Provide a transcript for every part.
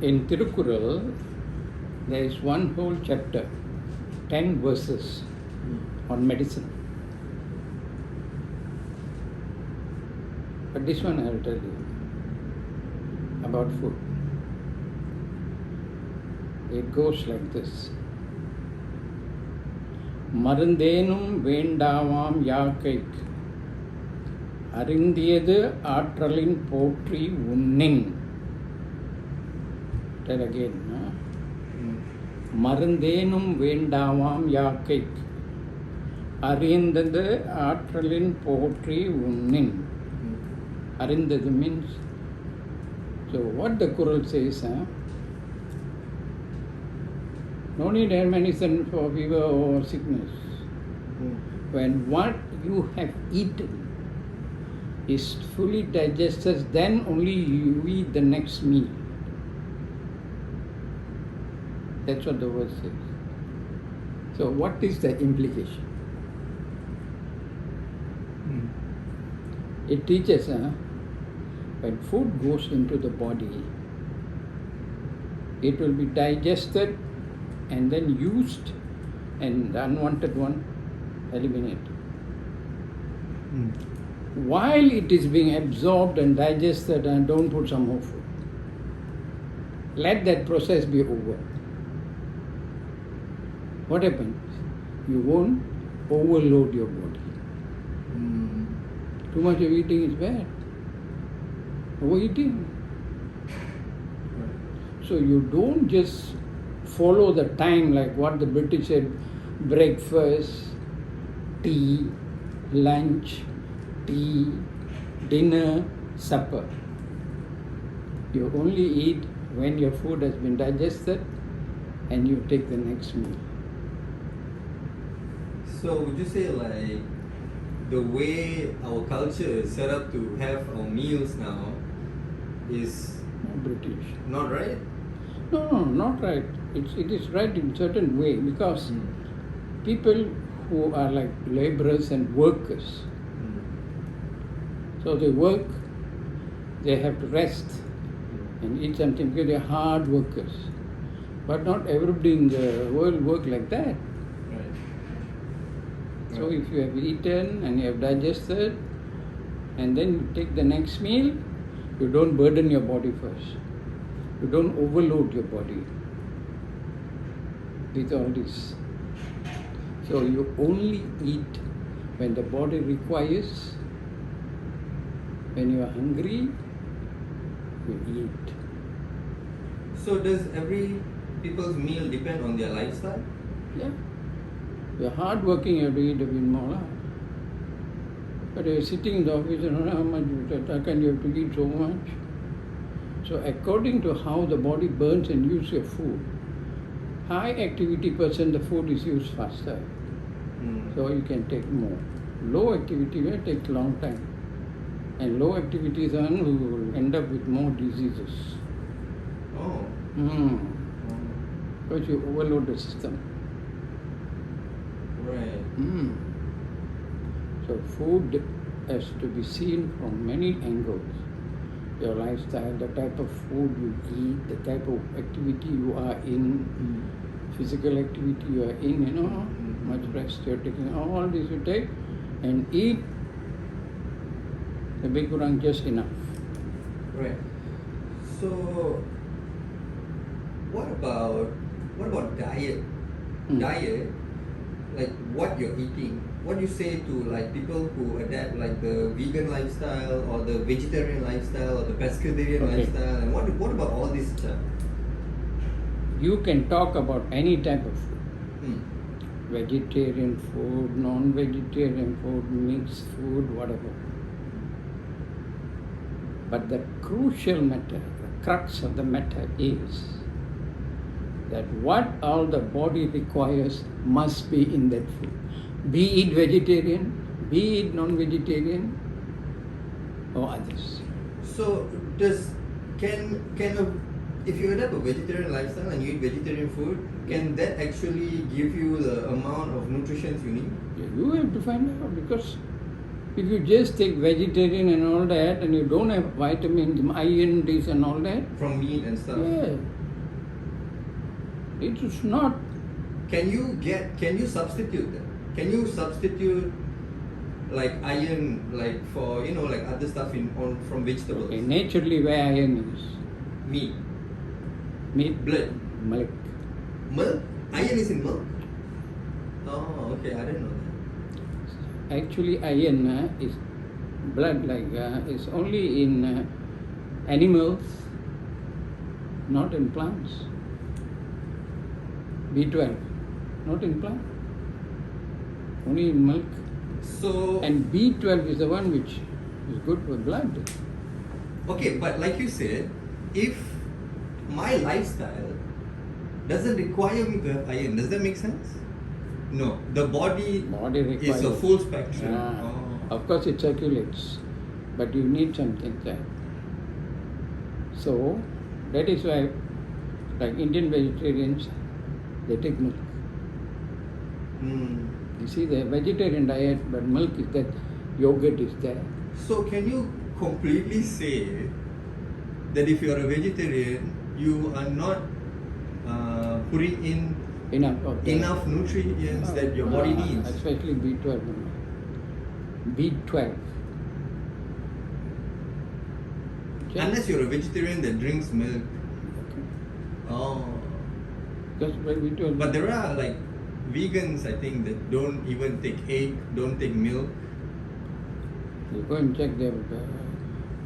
In Tirukural, there is one whole chapter, 10 verses on medicine. But this one I will tell you about food. It goes like this. மருந்தேனும் வேண்டாவாம் யாக்கைக் அறிந்தியது ஆற்றலின் போற்றி உண்ணின். Tell again. மருந்தேனும் வேண்டாவாம் யாக்கைக் அறிந்தது ஆற்றலின் போற்றி உண்ணின். Arindadu means, so what the Kural says, no need medicine for fever or sickness. When what you have eaten is fully digested, then only you eat the next meal. That's what the word says. So what is the implication? It teaches when food goes into the body, it will be digested and then used, and the unwanted one eliminated. While it is being absorbed and digested, don't put some more food. Let that process be over. What happens? You won't overload your body. Too much of eating is bad. Overeating. So you don't just follow the time like what the British said, breakfast, tea, lunch, tea, dinner, supper. You only eat when your food has been digested and you take the next meal. So would you say like the way our culture is set up to have our meals now is British. Not right? No, not right. It is right in certain way because people who are like laborers and workers, so they work, they have to rest and eat something because they are hard workers. But not everybody in the world work like that. So if you have eaten and you have digested and then you take the next meal, you don't burden your body first. You don't overload your body with all this. So you only eat when the body requires. When you are hungry, you eat. So does every people's meal depend on their lifestyle? Yeah. You're hard working, you have to eat a bit more. But you're sitting in the office and how much you have to eat so much. So according to how the body burns and uses your food, high activity person, the food is used faster. So you can take more. Low activity will take long time. And low activity is one who will end up with more diseases. Oh. Because you overload the system. Right. So food has to be seen from many angles. Your lifestyle, the type of food you eat, the type of activity you are in, physical activity you are in, much rest you're taking, all this you take and eat the big kurang just enough. Right. So what about diet? Diet, like what you're eating. What do you say to like people who adapt like the vegan lifestyle or the vegetarian lifestyle or the pescatarian lifestyle, and what about all this stuff? You can talk about any type of food. Vegetarian food, non-vegetarian food, mixed food, whatever. But the crucial matter, the crux of the matter is that what all the body requires must be in that food. Be it vegetarian, be it non-vegetarian, or others. So if you adapt a vegetarian lifestyle and you eat vegetarian food, can that actually give you the amount of nutrition you need? You have to find out because If you just take vegetarian and all that, and you don't have vitamins, iron, this and all that, From meat and stuff. yeah, it is not. Can you substitute that? Can you substitute like iron, like for like other stuff from vegetables? Okay, naturally, where iron is Meat, blood, milk. milk. Iron is in milk. Oh, okay. I didn't know that. Actually, iron is blood, like is only in animals, not in plants. B12, not in plant, only in milk. So And B12 is the one which is good for blood. okay, but like you said, if my lifestyle doesn't require me to have iron, does that make sense? No, the body Body is requires. a full spectrum. Yeah. Oh. Of course, it circulates, but you need something there. So that is why, like Indian vegetarians, they take milk. Hmm. You see, the vegetarian diet, but milk is that, yogurt is there. So can you completely say that if you are a vegetarian, you are not putting in Enough of that. enough nutrients that your body needs? Especially B12. B12. Okay. Unless you're a vegetarian that drinks milk. Oh. Because when B12. But there are like vegans, I think, that don't even take egg, don't take milk. You go and check their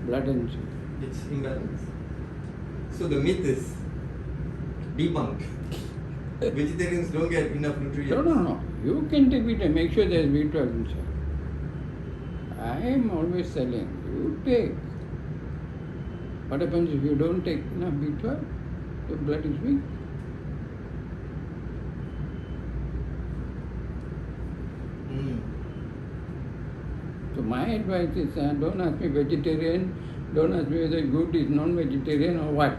blood and see. It's imbalanced. So the myth is debunked. Vegetarians don't get enough nutrients. No. You can take vitamin. Make sure there is B12 inside. I am always telling you take. What happens if you don't take enough B12? Your blood is weak. Mm. So my advice is don't ask me vegetarian, don't ask me whether good is non-vegetarian or what.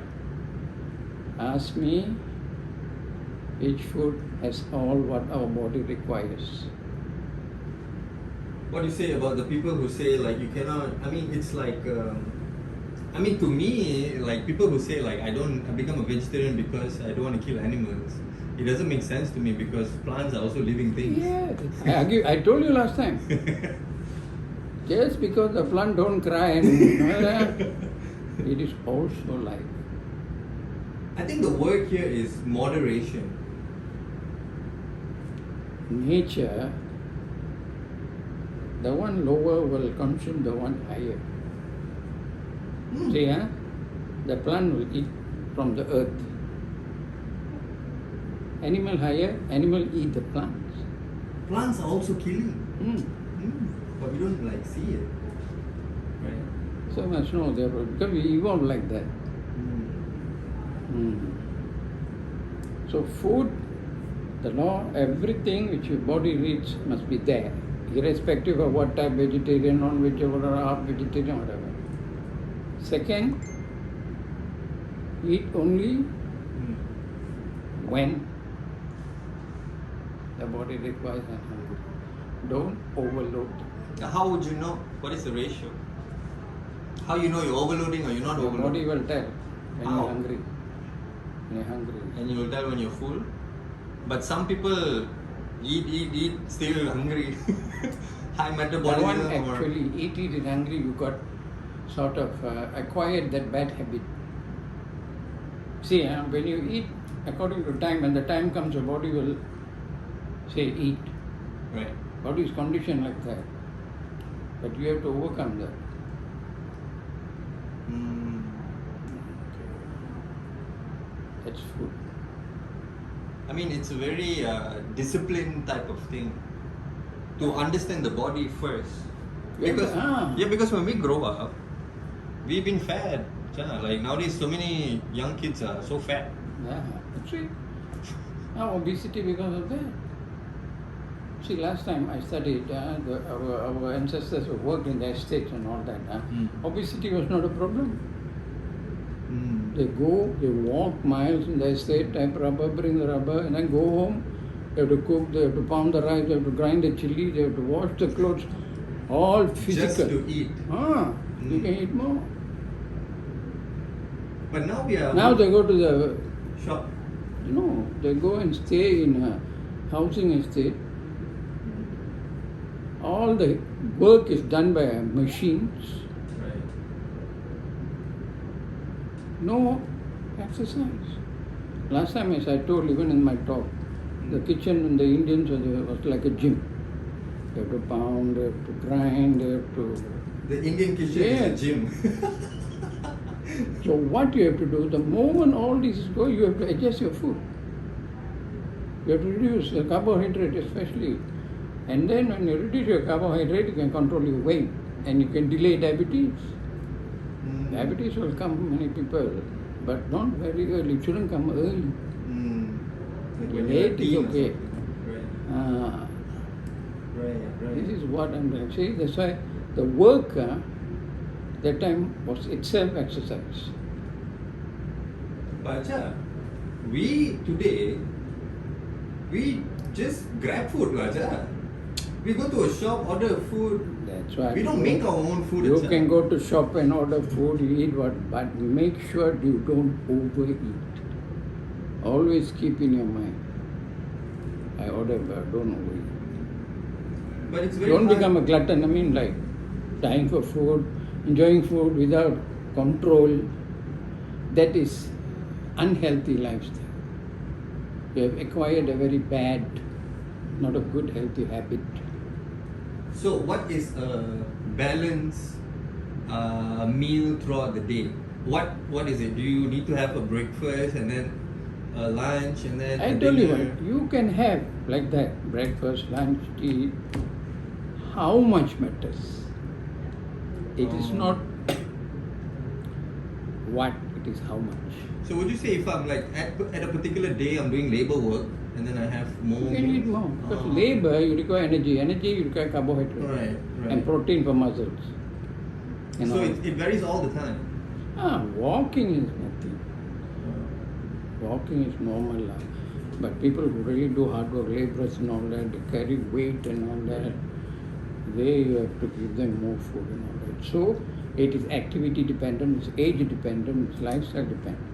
Ask me which food has all what our body requires. What do you say about the people who say like you cannot? I mean, it's like, to me, like people who say like I become a vegetarian because I don't want to kill animals. It doesn't make sense to me because plants are also living things. Yeah, I told you last time. Just because the plant don't cry and it is also life. I think the word here is moderation. Nature, the one lower will consume the one higher. Hmm. See, the plant will eat from the earth. Animal higher, animal eat the plants. Plants are also killing. Mm. But we don't like see it. Right? So much no, because we evolved like that. So food, the law, everything which your body needs must be there, irrespective of what type, vegetarian, non-vegetarian, or half vegetarian, whatever. Second, eat only when the body requires and hungry. Don't overload. Now, how would you know what is the ratio? How you know you're overloading or you're not Your overloading? body will tell when How? you're hungry. When you're hungry. And you will tell when you're full. But some people eat, still hungry. High That metabolism. one or actually, eat and hungry, you got sort of acquired that bad habit. See, when you eat according to time, when the time comes, your body will say eat. Right. Body is conditioned like that. But you have to overcome that. That's food. I mean, it's a very disciplined type of thing to understand the body first. Because when we grow up, we've been fed. Like nowadays, so many young kids are so fat. Yeah, see, now obesity because of that. See, last time I studied, our ancestors who worked in the estates and all that. Obesity was not a problem. They go, they walk miles in the estate, type rubber, bring the rubber, and then go home. They have to cook, they have to pound the rice, they have to grind the chili, they have to wash the clothes. All physical. Just to eat. You can eat more. But now we are. Now they go to the shop. No, they go and stay in a housing estate. All the work is done by machines. Right. No exercise. Last time, as I told, even in my talk, the kitchen in the Indians was like a gym. They have to pound, they have to grind, they have to. The Indian kitchen is a gym. So what you have to do, the moment all this is going, you have to adjust your food. You have to reduce the carbohydrate especially. And then when you reduce your carbohydrate, you can control your weight and you can delay diabetes. Diabetes will come many people, but not very early. It shouldn't come early. Like when you're a Late is teen or okay. something. Right. This is what I'm trying to say. That's why the work that time was itself exercise. But we today, we just grab food, Raja. We go to a shop, order food. That's why we don't make our own food. You can go to shop and order food, you eat what, but make sure you don't overeat. Always keep in your mind, I order, but don't overeat. But it's very Don't hard. become a glutton. I mean, like dying for food, enjoying food without control. That is unhealthy lifestyle. You have acquired a very bad, not a good healthy habit. So what is a balanced meal throughout the day? What is it? Do you need to have a breakfast and then a lunch and then I tell you what, you can have like that, breakfast, lunch, tea. How much matters? It is not what, it is how much. So would you say if I'm like at a particular day I'm doing labor work and then I have more You can eat more. Because labor, you require energy. Energy, you require carbohydrate. Right. And protein for muscles. So it varies all the time. Walking is nothing. Walking is normal. But people who really do hard work, laborers and all that, they carry weight and all that, you have to give them more food and all that. So it is activity dependent, it's age dependent, it's lifestyle dependent.